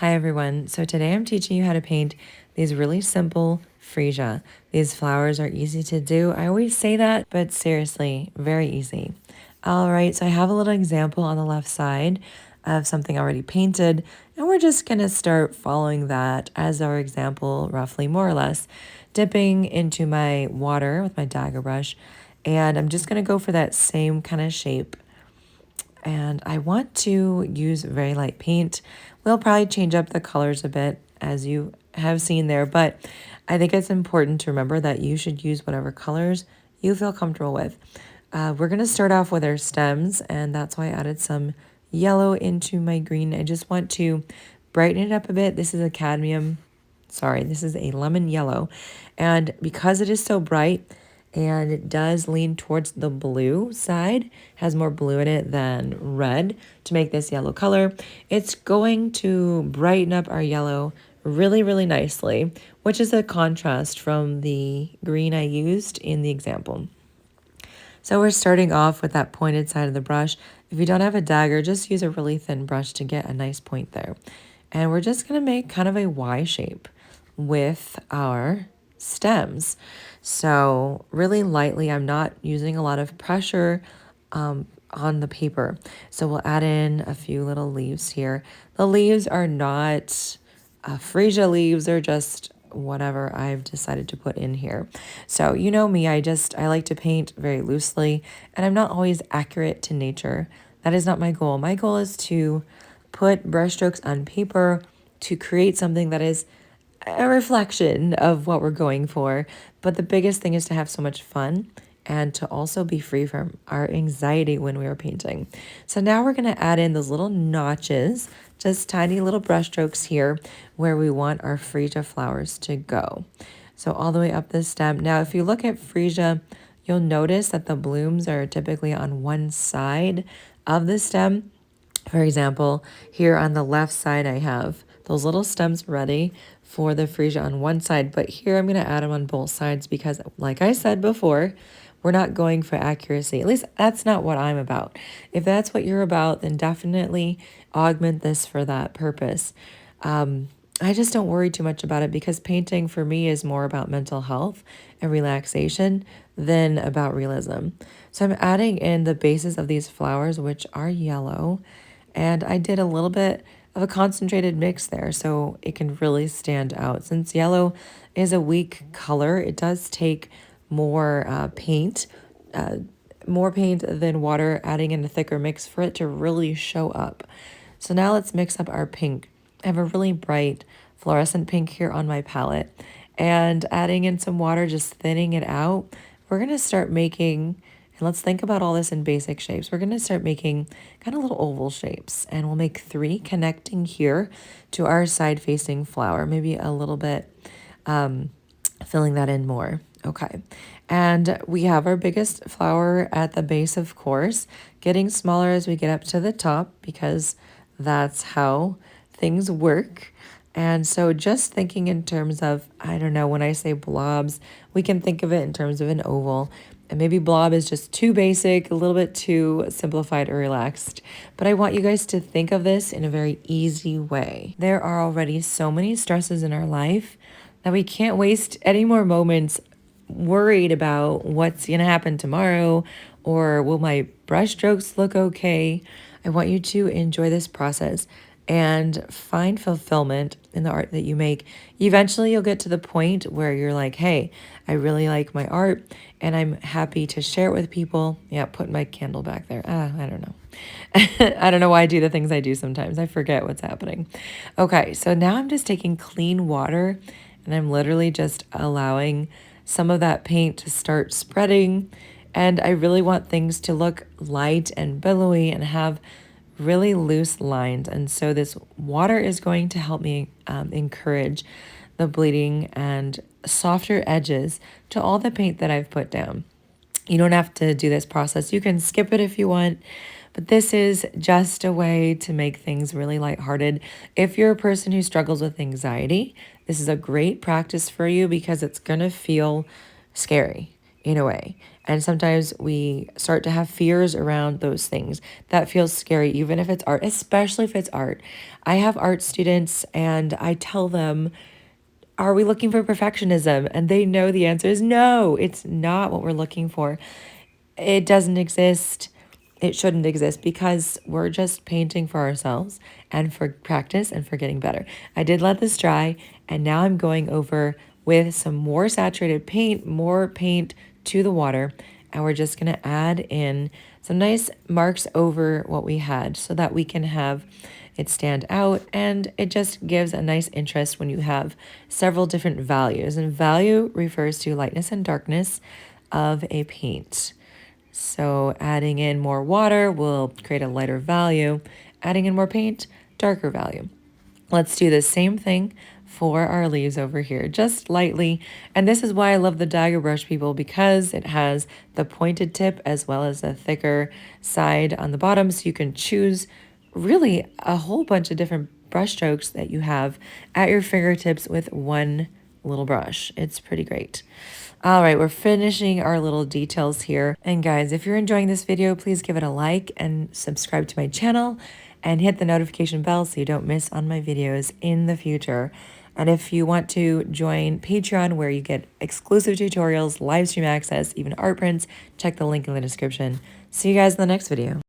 Hi everyone. So today I'm teaching you how to paint these really simple freesia. These flowers are easy to do. I always say that, but seriously, very easy. All right, so I have a little example on the left side of something already painted, and we're just gonna start following that as our example, roughly more or less, dipping into my water with my dagger brush, and I'm just gonna go for that same kind of shape, and I want to use very light paint. We'll probably change up the colors a bit as you have seen there, but I think it's important to remember that you should use whatever colors you feel comfortable with. We're going to start off with our stems, and that's why I added some yellow into my green. I just want to brighten it up a bit. This is a cadmium, sorry, this is a lemon yellow. And because it is so bright, and it does lean towards the blue side, has more blue in it than red to make this yellow color. It's going to brighten up our yellow really, really nicely, which is a contrast from the green I used in the example. So we're starting off with that pointed side of the brush. If you don't have a dagger, just use a really thin brush to get a nice point there. And we're just going to make kind of a Y shape with our stems. So really lightly, I'm not using a lot of pressure on the paper. So we'll add in a few little leaves here. The leaves are not freesia leaves, they're just whatever I've decided to put in here. So you know me, I like to paint very loosely, and I'm not always accurate to nature. That is not my goal. My goal is to put brushstrokes on paper to create something that is a reflection of what we're going for. But the biggest thing is to have so much fun and to also be free from our anxiety when we are painting. So now we're going to add in those little notches, just tiny little brush strokes here where we want our freesia flowers to go. So all the way up the stem. Now, if you look at freesia, you'll notice that the blooms are typically on one side of the stem. For example, here on the left side, I have those little stems ready for the freesia on one side, but here I'm going to add them on both sides because, like I said before, we're not going for accuracy. At least that's not what I'm about. If that's what you're about, then definitely augment this for that purpose. I just don't worry too much about it because painting for me is more about mental health and relaxation than about realism. So I'm adding in the bases of these flowers, which are yellow, and I did a little bit of a concentrated mix there so it can really stand out. Since yellow is a weak color, it does take more paint, more paint than water, adding in a thicker mix for it to really show up. So now let's mix up our pink. I have a really bright fluorescent pink here on my palette, and adding in some water, just thinning it out. We're going to start making, and let's think about all this in basic shapes. We're going to start making kind of little oval shapes, and we'll make 3 connecting here to our side facing flower, maybe a little bit filling that in more. Okay. And we have our biggest flower at the base, of course, getting smaller as we get up to the top because that's how things work. And so just thinking in terms of, I don't know, when I say blobs, we can think of it in terms of an oval. And maybe blob is just too basic, a little bit too simplified or relaxed. But I want you guys to think of this in a very easy way. There are already so many stresses in our life that we can't waste any more moments worried about what's going to happen tomorrow or will my brush strokes look okay. I want you to enjoy this process and find fulfillment in the art that you make. Eventually, you'll get to the point where you're like, hey, I really like my art and I'm happy to share it with people. Yeah, put my candle back there. I don't know. I don't know why I do the things I do sometimes. I forget what's happening. Okay, so now I'm just taking clean water and I'm literally just allowing some of that paint to start spreading. And I really want things to look light and billowy and have really loose lines. And so this water is going to help me encourage the bleeding and softer edges to all the paint that I've put down. You don't have to do this process. You can skip it if you want, but this is just a way to make things really lighthearted. If you're a person who struggles with anxiety, this is a great practice for you because it's going to feel scary. in a way. And sometimes we start to have fears around those things. That feels scary, even if it's art, especially if it's art. I have art students and I tell them, are we looking for perfectionism? And they know the answer is no, it's not what we're looking for. It doesn't exist. It shouldn't exist because we're just painting for ourselves and for practice and for getting better. I did let this dry, and now I'm going over with some more saturated paint, more paint to the water, and we're just going to add in some nice marks over what we had so that we can have it stand out, and it just gives a nice interest when you have several different values. And value refers to lightness and darkness of a paint. So adding in more water will create a lighter value. Adding in more paint, darker value. Let's do the same thing for our leaves over here, just lightly. And this is why I love the dagger brush, people, because it has the pointed tip as well as a thicker side on the bottom. So you can choose really a whole bunch of different brush strokes that you have at your fingertips with one little brush. It's pretty great. All right, we're finishing our little details here. And guys, if you're enjoying this video, please give it a like and subscribe to my channel and hit the notification bell so you don't miss on my videos in the future. And if you want to join Patreon, where you get exclusive tutorials, live stream access, even art prints, check the link in the description. See you guys in the next video.